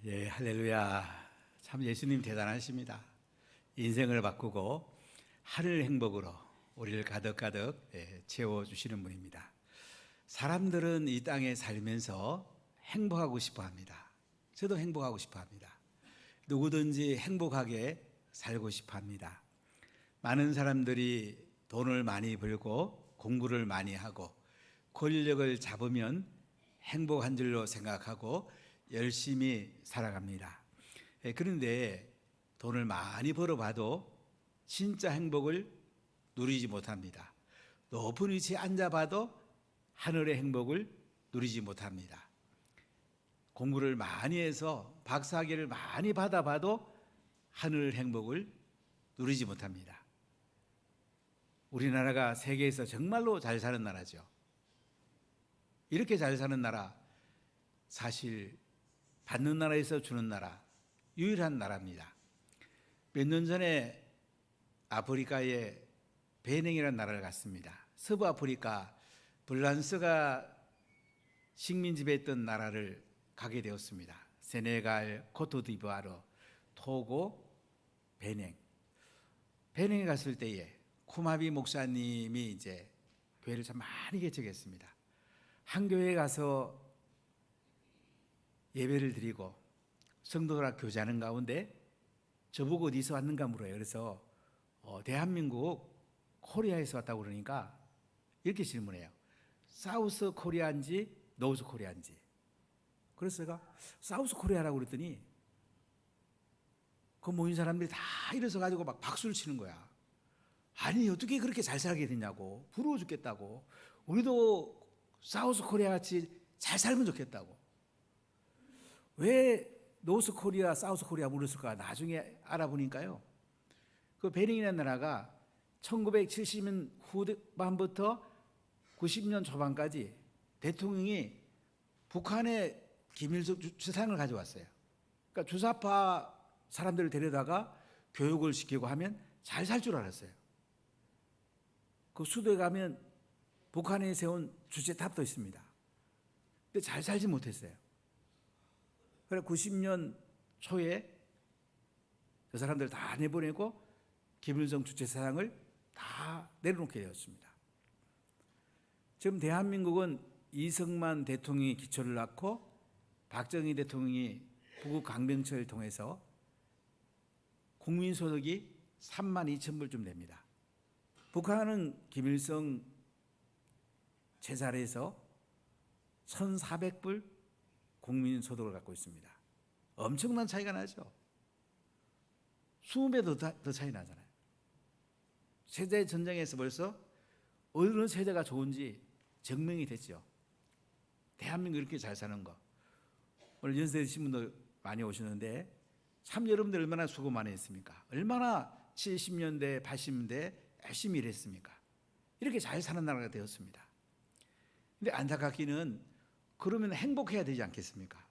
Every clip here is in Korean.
예, 할렐루야. 참 예수님 대단하십니다. 인생을 바꾸고 하늘 행복으로 우리를 가득가득 채워주시는 분입니다. 사람들은 이 땅에 살면서 행복하고 싶어 합니다. 저도 행복하고 싶어 합니다. 누구든지 행복하게 살고 싶어 합니다. 많은 사람들이 돈을 많이 벌고 공부를 많이 하고 권력을 잡으면 행복한 줄로 생각하고 열심히 살아갑니다. 그런데 돈을 많이 벌어봐도 진짜 행복을 누리지 못합니다. 높은 위치에 앉아봐도 하늘의 행복을 누리지 못합니다. 공부를 많이 해서 박사학위를 많이 받아봐도 하늘 행복을 누리지 못합니다. 우리나라가 세계에서 정말로 잘 사는 나라죠. 이렇게 잘 사는 나라, 사실 받는 나라에서 주는 나라, 유일한 나라입니다. 몇 년 전에 아프리카의 베냉이라는 나라를 갔습니다. 서부 아프리카, 불란스가 식민 지배했던 나라를 가게 되었습니다. 세네갈, 코트디부아르, 토고, 베냉. 베냉에 갔을 때에 쿠마비 목사님이 이제 교회를 참 많이 개척했습니다. 한 교회에 가서 예배를 드리고 성도들과 교제하는 가운데 저보고 어디서 왔는가 물어요. 그래서 대한민국 코리아에서 왔다고 그러니까 이렇게 질문해요. 사우스 코리아인지 노스 코리아인지. 그래서 제가 사우스 코리아라고 그랬더니 그 모인 사람들이 다 일어서 가지고 막 박수를 치는 거야. 아니 어떻게 그렇게 잘 살게 됐냐고, 부러워 죽겠다고, 우리도 사우스 코리아 같이 잘 살면 좋겠다고. 왜 노스 코리아, 사우스 코리아 물었을까 나중에 알아보니까요, 그 베닝이라는 나라가 1970년 후반부터 90년 초반까지 대통령이 북한에 김일성 주상을 가져왔어요. 그러니까 주사파 사람들을 데려다가 교육을 시키고 하면 잘 살 줄 알았어요. 그 수도에 가면 북한에 세운 주제탑도 있습니다. 근데 잘 살지 못했어요. 그래 90년 초에 그 사람들 다 내보내고 김일성 주체사상을 다 내려놓게 되었습니다. 지금 대한민국은 이승만 대통령이 기초를 낳고 박정희 대통령이 북극 강병철을 통해서 국민소득이 3만 2천 불쯤 됩니다. 북한은 김일성 제자리에서 1,400불 국민소득을 갖고 있습니다. 엄청난 차이가 나죠. 20배 더 차이 나잖아요. 세대 전쟁에서 벌써 어느 세대가 좋은지 증명이 됐죠. 대한민국 이렇게 잘 사는 거. 오늘 연세 드신 분들 많이 오시는데 참 여러분들 얼마나 수고 많이 했습니까? 얼마나 70년대, 80년대 열심히 일했습니까? 이렇게 잘 사는 나라가 되었습니다. 근데 안타깝기는 그러면 행복해야 되지 않겠습니까?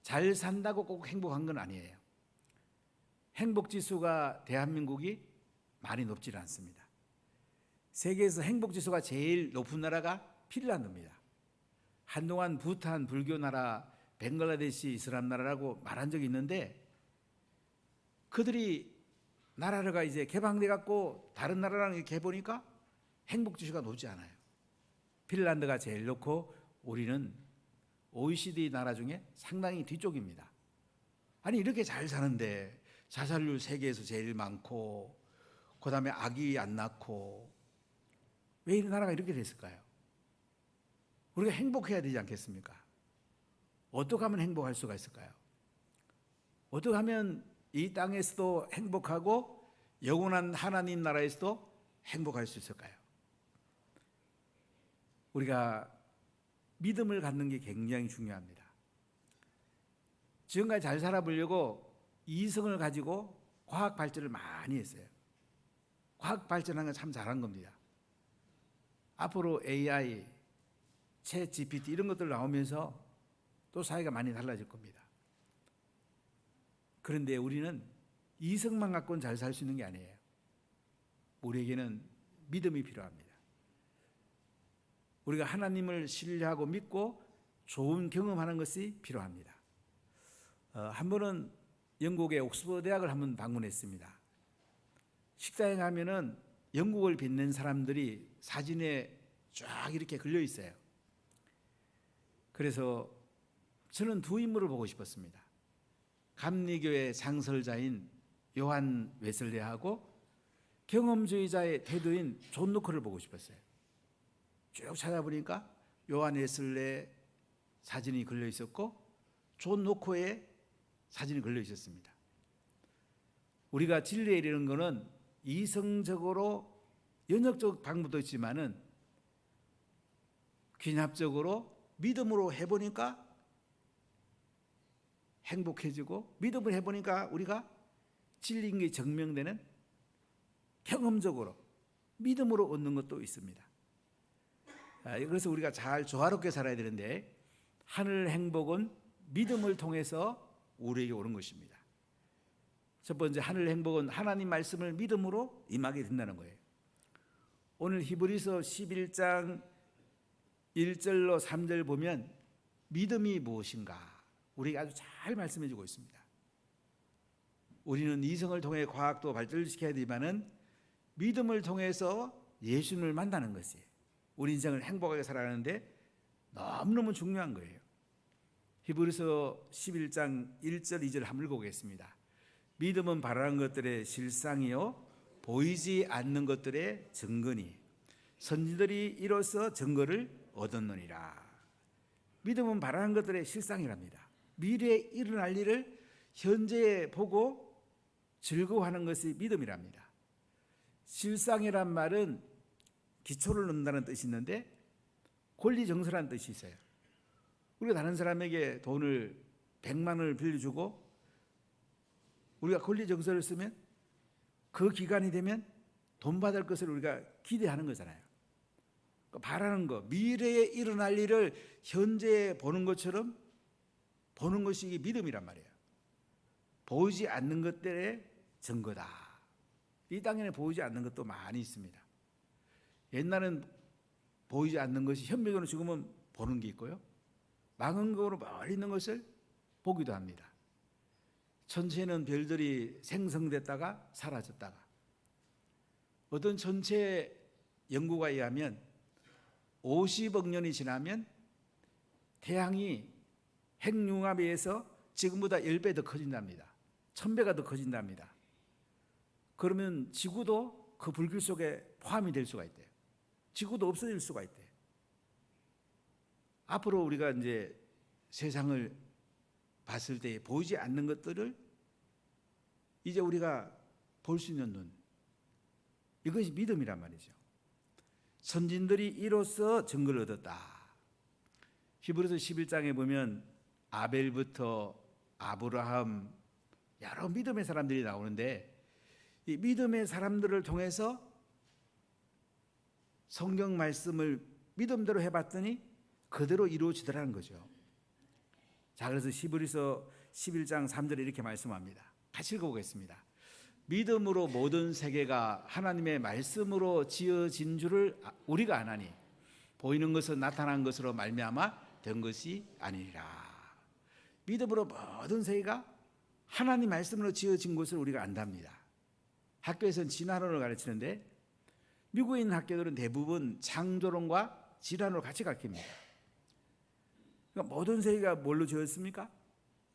잘 산다고 꼭 행복한 건 아니에요. 행복지수가 대한민국이 많이 높지 않습니다. 세계에서 행복지수가 제일 높은 나라가 핀란드입니다. 한동안 부탄 불교 나라, 벵글라데시 이슬람 나라라고 말한 적이 있는데 그들이 나라가 이제 개방돼 갖고 다른 나라랑 이렇게 해보니까 행복지수가 높지 않아요. 핀란드가 제일 높고 우리는 OECD 나라 중에 상당히 뒤쪽입니다. 아니 이렇게 잘 사는데 자살률 세계에서 제일 많고 그 다음에 아기 안 낳고 왜 이 나라가 이렇게 됐을까요? 우리가 행복해야 되지 않겠습니까? 어떻게 하면 행복할 수가 있을까요? 어떻게 하면 이 땅에서도 행복하고 영원한 하나님 나라에서도 행복할 수 있을까요? 우리가 믿음을 갖는 게 굉장히 중요합니다. 지금까지 잘 살아보려고 이성을 가지고 과학 발전을 많이 했어요. 과학 발전한 건 참 잘한 겁니다. 앞으로 AI, 챗 GPT 이런 것들 나오면서 또 사회가 많이 달라질 겁니다. 그런데 우리는 이성만 갖고는 잘 살 수 있는 게 아니에요. 우리에게는 믿음이 필요합니다. 우리가 하나님을 신뢰하고 믿고 좋은 경험하는 것이 필요합니다. 한 번은 영국의 옥스퍼드 대학을 한번 방문했습니다. 식당에 가면은 영국을 빛낸 사람들이 사진에 쫙 이렇게 걸려 있어요. 그래서 저는 두 인물을 보고 싶었습니다. 감리교의 장설자인 요한 웨슬레하고 경험주의자의 태도인 존 노커를 보고 싶었어요. 쭉 찾아보니까 요한 웨슬레 사진이 걸려 있었고 존 노커의 사진이 걸려 있었습니다. 우리가 진리에 이르는 것은 이성적으로 연역적 방법도 있지만은 귀납적으로 믿음으로 해보니까 행복해지고, 믿음을 해보니까 우리가 진리인 게 증명되는 경험적으로 믿음으로 얻는 것도 있습니다. 그래서 우리가 잘 조화롭게 살아야 되는데, 하늘 행복은 믿음을 통해서 우리에게 오는 것입니다. 첫 번째, 하늘 행복은 하나님 말씀을 믿음으로 임하게 된다는 거예요. 오늘 히브리서 11장 1절로 3절 보면 믿음이 무엇인가 우리에게 아주 잘 말씀해 주고 있습니다. 우리는 이성을 통해 과학도 발전시켜야 되지만은 믿음을 통해서 예수님을 만나는 것이 우리 인생을 행복하게 살아가는데 너무너무 중요한 거예요. 히브리서 11장 1절 2절 한번 읽어보겠습니다. 믿음은 바라는 것들의 실상이요 보이지 않는 것들의 증거니 선지들이 이로써 증거를 얻었느니라. 믿음은 바라는 것들의 실상이랍니다. 미래에 일어날 일을 현재에 보고 즐거워하는 것이 믿음이랍니다. 실상이란 말은 기초를 넣는다는 뜻이 있는데 권리정서라는 뜻이 있어요. 우리가 다른 사람에게 돈을 100만 원을 빌려주고 우리가 권리정서를 쓰면 그 기간이 되면 돈 받을 것을 우리가 기대하는 거잖아요. 바라는 거, 미래에 일어날 일을 현재에 보는 것처럼 보는 것이 믿음이란 말이에요. 보이지 않는 것들의 증거다. 이 땅에는 보이지 않는 것도 많이 있습니다. 옛날엔 보이지 않는 것이 현미경으로 지금은 보는 게 있고요. 망원경으로 멀리 있는 것을 보기도 합니다. 천체에는 별들이 생성됐다가 사라졌다가, 어떤 천체 연구가에 의하면 50억 년이 지나면 태양이 핵융합에 의해서 지금보다 10배 더 커진답니다. 1000배가 더 커진답니다. 그러면 지구도 그 불길 속에 포함이 될 수가 있대요. 지구도 없어질 수가 있대요. 앞으로 우리가 이제 세상을 봤을 때 보이지 않는 것들을 이제 우리가 볼 수 있는 눈, 이것이 믿음이란 말이죠. 선진들이 이로써 증거를 얻었다. 히브리서 11장에 보면 아벨부터 아브라함 여러 믿음의 사람들이 나오는데 이 믿음의 사람들을 통해서 성경 말씀을 믿음대로 해봤더니 그대로 이루어지더라는 거죠. 자, 그래서 히브리서 11장 3절에 이렇게 말씀합니다. 같이 읽어보겠습니다. 믿음으로 모든 세계가 하나님의 말씀으로 지어진 줄을 우리가 아나니 보이는 것은 나타난 것으로 말미암아 된 것이 아니라. 믿음으로 모든 세계가 하나님 말씀으로 지어진 것을 우리가 안답니다. 학교에서는 진화론을 가르치는데 미국에 있는 학교들은 대부분 창조론과 진화론을 같이 가르칩니다. 그러니까 모든 세계가 뭘로 지었습니까?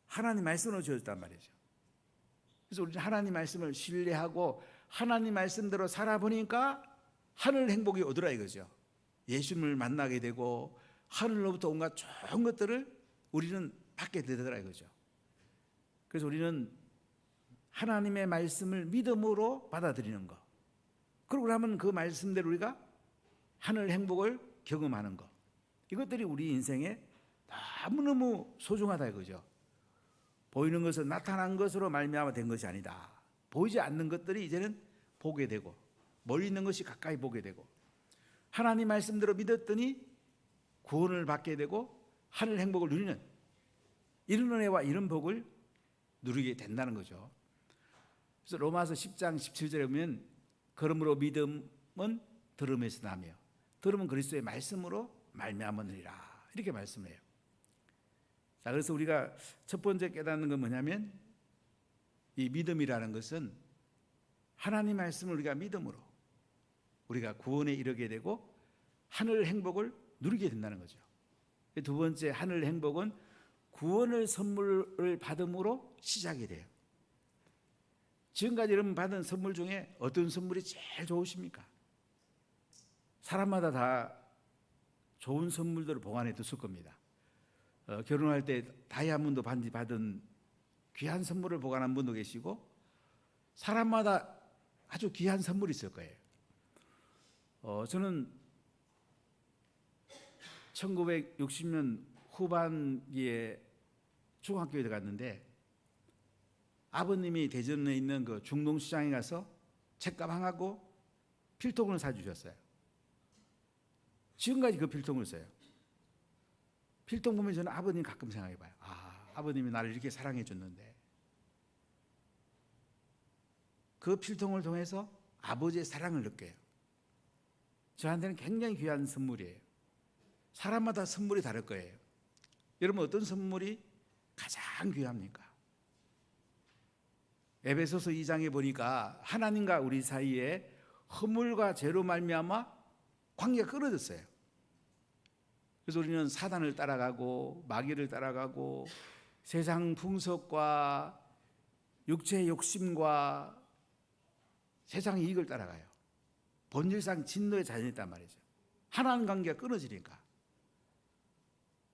하나님 말씀으로 지어졌단 말이죠. 그래서 우리는 하나님 말씀을 신뢰하고 하나님 말씀대로 살아보니까 하늘 행복이 오더라 이거죠. 예수님을 만나게 되고 하늘로부터 온갖 좋은 것들을 우리는 받게 되더라 이거죠. 그래서 우리는 하나님의 말씀을 믿음으로 받아들이는 것, 그러고 나면 그 말씀대로 우리가 하늘 행복을 경험하는 것, 이것들이 우리 인생에 너무너무 소중하다 이거죠. 보이는 것은 나타난 것으로 말미암아 된 것이 아니다. 보이지 않는 것들이 이제는 보게 되고 멀리 있는 것이 가까이 보게 되고 하나님 말씀대로 믿었더니 구원을 받게 되고 하늘 행복을 누리는 이런 은혜와 이런 복을 누리게 된다는 거죠. 그래서 로마서 10장 17절에 보면 그러므로 믿음은 들음에서 나며 들음은 그리스도의 말씀으로 말미암으리라 이렇게 말씀해요. 자, 그래서 우리가 첫 번째 깨닫는 건 뭐냐면 이 믿음이라는 것은 하나님 말씀을 우리가 믿음으로 우리가 구원에 이르게 되고 하늘 행복을 누리게 된다는 거죠. 두 번째 하늘 행복은 구원을 선물을 받음으로 시작이 돼요. 지금까지 여러분 받은 선물 중에 어떤 선물이 제일 좋으십니까? 사람마다 다 좋은 선물들을 보관해 뒀을 겁니다. 결혼할 때 다이아몬드 반지 받은 귀한 선물을 보관한 분도 계시고 사람마다 아주 귀한 선물이 있을 거예요. 저는 1960년 후반기에 중학교에 들어갔는데 아버님이 대전에 있는 그 중동시장에 가서 책가방하고 필통을 사주셨어요. 지금까지 그 필통을 써요. 필통 보면 저는 아버님 가끔 생각해봐요. 아버님이 나를 이렇게 사랑해 줬는데 그 필통을 통해서 아버지의 사랑을 느껴요. 저한테는 굉장히 귀한 선물이에요. 사람마다 선물이 다를 거예요. 여러분 어떤 선물이 가장 귀합니까? 에베소서 2장에 보니까 하나님과 우리 사이에 허물과 죄로 말미암아 관계가 끊어졌어요. 그래서 우리는 사단을 따라가고 마귀를 따라가고 세상 풍속과 육체의 욕심과 세상의 이익을 따라가요. 본질상 진노의 자녀였단 말이죠. 하나님 관계가 끊어지니까.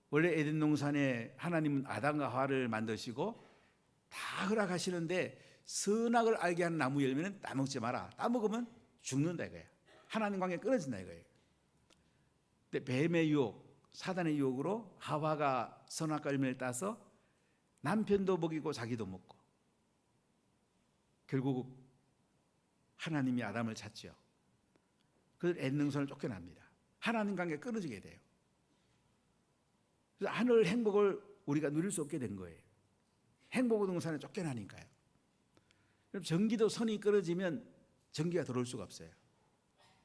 원래 에덴 동산에 하나님은 아담과 하와를 만드시고 다 허락하시는데 선악을 알게 하는 나무 열매는 따먹지 마라. 따먹으면 죽는다 이거예요. 하나님 관계가 끊어진다 이거예요. 근데 뱀의 유혹, 사단의 유혹으로 하와가 선악과 열매를 따서 남편도 먹이고 자기도 먹고 결국 하나님이 아담을 찾죠. 그래서 에덴 동산을 쫓겨납니다. 하나님 관계가 끊어지게 돼요. 그래서 하늘 행복을 우리가 누릴 수 없게 된 거예요. 행복의 동산에 쫓겨나니까요. 그럼 전기도 선이 끊어지면 전기가 들어올 수가 없어요.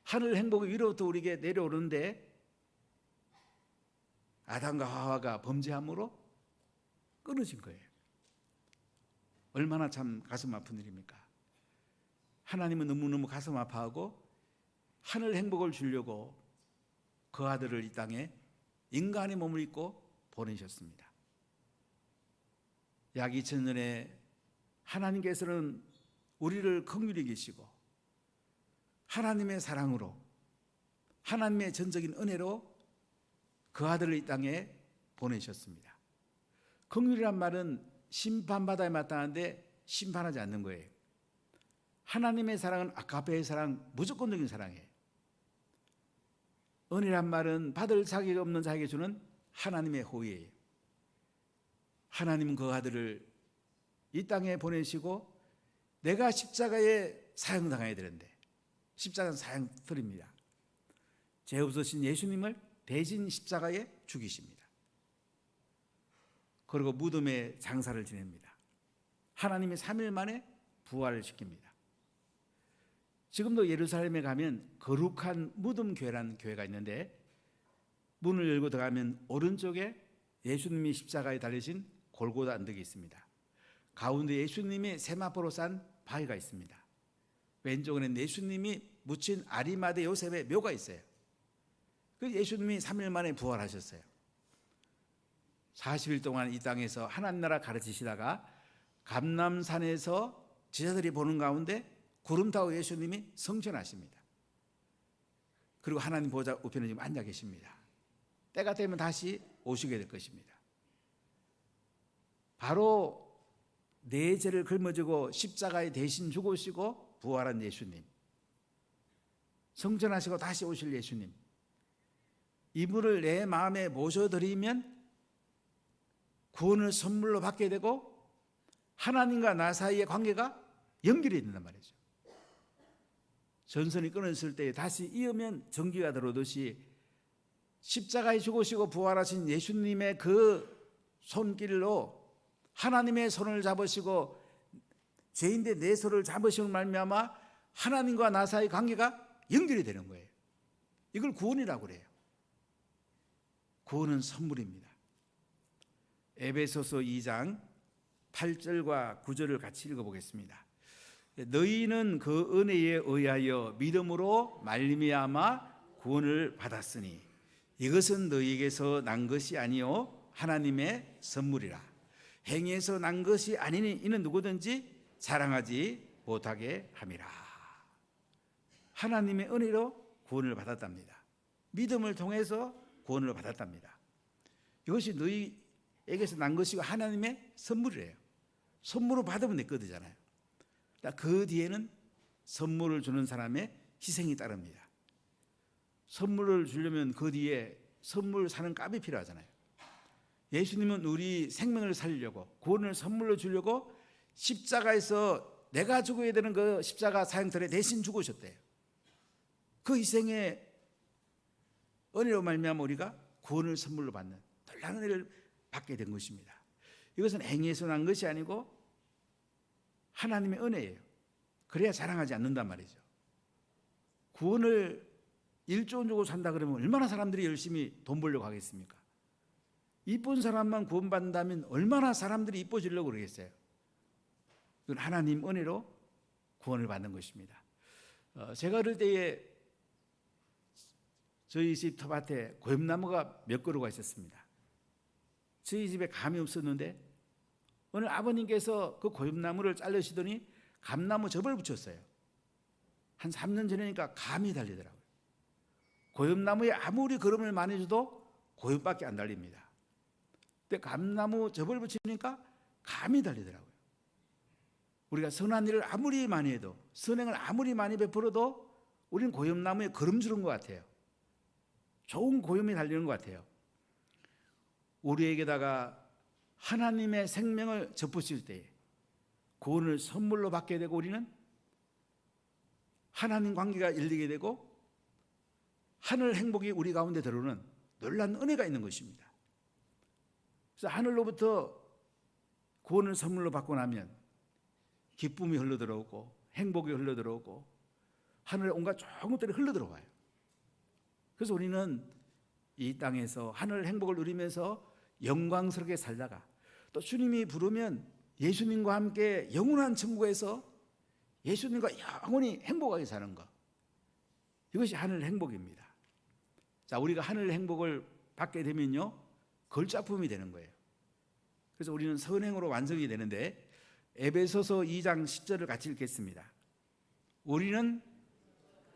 하늘 행복이 위로부터 우리에게 내려오는데 아담과 하와가 범죄함으로 끊어진 거예요. 얼마나 참 가슴 아픈 일입니까? 하나님은 너무너무 가슴 아파하고 하늘 행복을 주려고 그 아들을 이 땅에 인간의 몸을 입고 보내셨습니다. 약 2000년에 하나님께서는 우리를 긍휼히 계시고 하나님의 사랑으로 하나님의 전적인 은혜로 그 아들을 이 땅에 보내셨습니다. 긍휼이란 말은 심판받아야 마땅한데 심판하지 않는 거예요. 하나님의 사랑은 아가페의 사랑, 무조건적인 사랑이에요. 은혜란 말은 받을 자격 없는 자에게 주는 하나님의 호의예요. 하나님은 그 아들을 이 땅에 보내시고 내가 십자가에 사형당해야 되는데 십자가는 사형틀입니다. 죄 없으신 예수님을 대신 십자가에 죽이십니다. 그리고 무덤에 장사를 지냅니다. 하나님이 3일 만에 부활을 시킵니다. 지금도 예루살렘에 가면 거룩한 무덤교회라는 교회가 있는데 문을 열고 들어가면 오른쪽에 예수님이 십자가에 달리신 골고다 언덕이 있습니다. 가운데 예수님이 세마포로 싼 바위가 있습니다. 왼쪽에는 예수님이 묻힌 아리마대 요셉의 묘가 있어요. 그 예수님이 3일 만에 부활하셨어요. 40일 동안 이 땅에서 하나님 나라 가르치시다가 감람산에서 제자들이 보는 가운데 구름 타고 예수님이 성천하십니다. 그리고 하나님 보좌 우편에 지금 앉아 계십니다. 때가 되면 다시 오시게 될 것입니다. 바로 내 죄를 짊어지고 십자가에 대신 죽으시고 부활한 예수님, 성천하시고 다시 오실 예수님, 이분을 내 마음에 모셔드리면 구원을 선물로 받게 되고 하나님과 나 사이의 관계가 연결이 된단 말이죠. 전선이 끊어졌을 때 다시 이으면 전기가 들어오듯이 십자가에 죽으시고 부활하신 예수님의 그 손길로 하나님의 손을 잡으시고 죄인데 내 손을 잡으시는 말미암아 하나님과 나 사이 관계가 연결이 되는 거예요. 이걸 구원이라고 그래요. 구원은 선물입니다. 에베소서 2장 8절과 9절을 같이 읽어보겠습니다. 너희는 그 은혜에 의하여 믿음으로 말미암아 구원을 받았으니 이것은 너희에게서 난 것이 아니요 하나님의 선물이라. 행위에서 난 것이 아니니 이는 누구든지 자랑하지 못하게 함이라. 하나님의 은혜로 구원을 받았답니다. 믿음을 통해서 구원을 받았답니다. 이것이 너희에게서 난 것이고 하나님의 선물이래요. 선물을 받으면 내 거잖아요. 그 뒤에는 선물을 주는 사람의 희생이 따릅니다. 선물을 주려면 그 뒤에 선물 사는 값이 필요하잖아요. 예수님은 우리 생명을 살리려고, 구원을 선물로 주려고 십자가에서 내가 죽어야 되는 그 십자가 사형틀에 대신 죽으셨대요. 그 희생의 은혜로 말미암아 우리가 구원을 선물로 받는 놀라운 은혜를 받게 된 것입니다. 이것은 행위에서 난 것이 아니고 하나님의 은혜예요. 그래야 자랑하지 않는단 말이죠. 구원을 1조 원 주고 산다 그러면 얼마나 사람들이 열심히 돈 벌려고 하겠습니까? 이쁜 사람만 구원받는다면 얼마나 사람들이 이뻐지려고 그러겠어요. 이건 하나님 은혜로 구원을 받는 것입니다. 제가 어릴 때에 저희 집 텃밭에 고엽나무가 몇 그루가 있었습니다. 저희 집에 감이 없었는데 오늘 아버님께서 그 고엽나무를 자르시더니 감나무 접을 붙였어요. 한 3년 전이니까 감이 달리더라고요. 고엽나무에 아무리 거름을 많이 줘도 고엽밖에 안 달립니다. 근데 감나무 접을 붙이니까 감이 달리더라고요. 우리가 선한 일을 아무리 많이 해도, 선행을 아무리 많이 베풀어도 우리는 고엽나무에 거름 주는 것 같아요. 좋은 고염이 달리는 것 같아요. 우리에게다가 하나님의 생명을 접으실 때 구원을 선물로 받게 되고 우리는 하나님 관계가 열리게 되고 하늘 행복이 우리 가운데 들어오는 놀라운 은혜가 있는 것입니다. 그래서 하늘로부터 구원을 선물로 받고 나면 기쁨이 흘러들어오고 행복이 흘러들어오고 하늘에 온갖 좋은 것들이 흘러들어와요. 그래서 우리는 이 땅에서 하늘 행복을 누리면서 영광스럽게 살다가 또 주님이 부르면 예수님과 함께 영원한 천국에서 예수님과 영원히 행복하게 사는 것, 이것이 하늘 행복입니다. 자, 우리가 하늘 행복을 받게 되면요 걸작품이 되는 거예요. 그래서 우리는 선행으로 완성이 되는데 에베소서 2장 10절을 같이 읽겠습니다. 우리는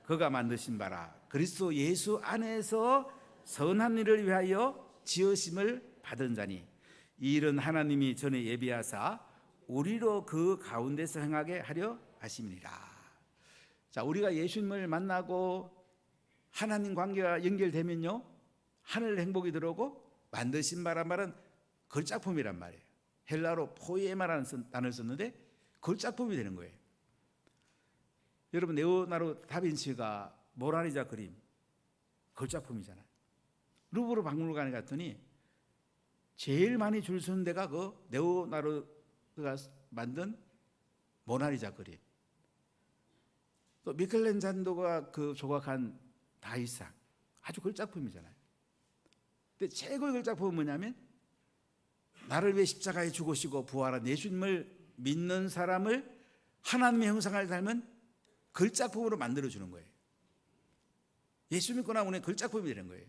그가 만드신 바라 그리스도 예수 안에서 선한 일을 위하여 지으심을 받은 자니 이 일은 하나님이 전에 예비하사 우리로 그 가운데서 행하게 하려 하심이니라. 자, 우리가 예수님을 만나고 하나님 관계가 연결되면요 하늘 행복이 들어오고 만드신 바란 말은 걸작품이란 말이에요. 헬라로 포이에마라는 단어를 썼는데 걸작품이 되는 거예요. 여러분 레오나르도 다빈치가 모나리자 그림 걸작품이잖아요. 루브르 박물관에 갔더니 제일 많이 줄 서는 데가 그 레오나르도가 만든 모나리자 그림, 또 미켈란젤로가 그 조각한 다윗상, 아주 걸작품이잖아요. 근데 최고의 걸작품은 뭐냐면 나를 위해 십자가에 죽으시고 부활한 예수님을 믿는 사람을 하나님의 형상을 닮은 걸작품으로 만들어주는 거예요. 예수 믿고 나면 걸작품이 되는 거예요.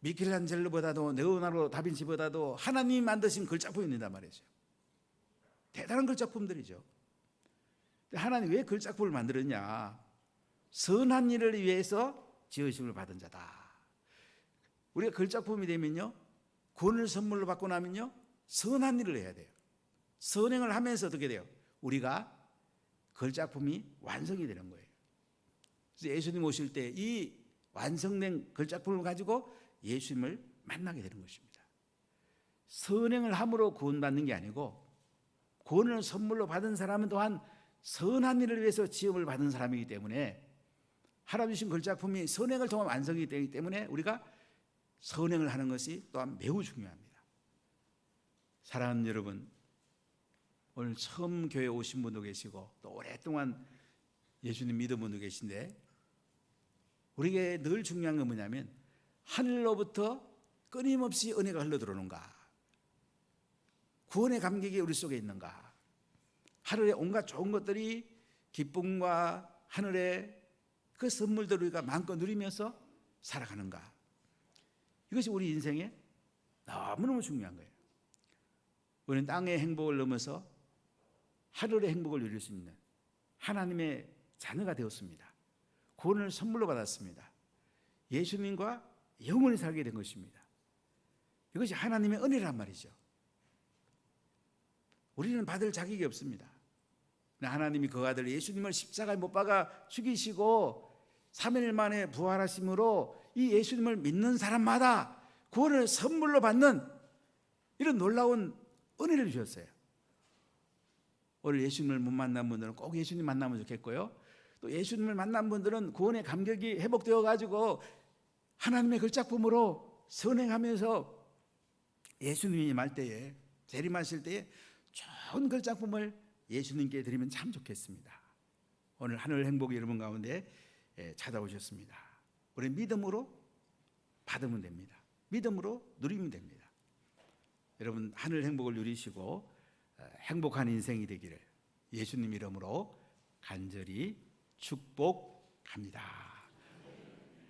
미켈란젤로보다도 레오나르도 다빈치보다도 하나님이 만드신 걸작품이 있단 말이죠. 대단한 걸작품들이죠. 하나님 왜 걸작품을 만들었냐? 선한 일을 위해서 지으심을 받은 자다. 우리가 걸작품이 되면요 구원을 선물로 받고 나면요 선한 일을 해야 돼요. 선행을 하면서 어떻게 돼요? 우리가 걸작품이 완성이 되는 거예요. 그래서 예수님 오실 때 이 완성된 걸작품을 가지고 예수님을 만나게 되는 것입니다. 선행을 함으로 구원받는 게 아니고 구원을 선물로 받은 사람은 또한 선한 일을 위해서 지음을 받은 사람이기 때문에 하나님 주신 걸작품이 선행을 통한 완성이 되기 때문에 우리가 선행을 하는 것이 또한 매우 중요합니다. 사랑하는 여러분, 오늘 처음 교회 오신 분도 계시고 또 오랫동안 예수님 믿은 분도 계신데 우리에게 늘 중요한 건 뭐냐면 하늘로부터 끊임없이 은혜가 흘러들어오는가? 구원의 감격이 우리 속에 있는가? 하늘의 온갖 좋은 것들이 기쁨과 하늘의 그 선물들을 우리가 마음껏 누리면서 살아가는가? 이것이 우리 인생에 너무너무 중요한 거예요. 우리는 땅의 행복을 넘어서 하늘의 행복을 누릴 수 있는 하나님의 자녀가 되었습니다. 구원을 선물로 받았습니다. 예수님과 영원히 살게 된 것입니다. 이것이 하나님의 은혜란 말이죠. 우리는 받을 자격이 없습니다. 하나님이 그 아들 예수님을 십자가에 못 박아 죽이시고 3일 만에 부활하심으로 이 예수님을 믿는 사람마다 구원을 선물로 받는 이런 놀라운 은혜를 주셨어요. 오늘 예수님을 못 만난 분들은 꼭 예수님 만나면 좋겠고요. 또 예수님을 만난 분들은 구원의 감격이 회복되어 가지고 하나님의 걸작품으로 선행하면서 예수님이 말 때에 재림하실 때에 좋은 걸작품을 예수님께 드리면 참 좋겠습니다. 오늘 하늘 행복이 여러분 가운데 찾아오셨습니다. 우리 믿음으로 받으면 됩니다. 믿음으로 누리면 됩니다. 여러분 하늘 행복을 누리시고 행복한 인생이 되기를 예수님 이름으로 간절히 축복합니다.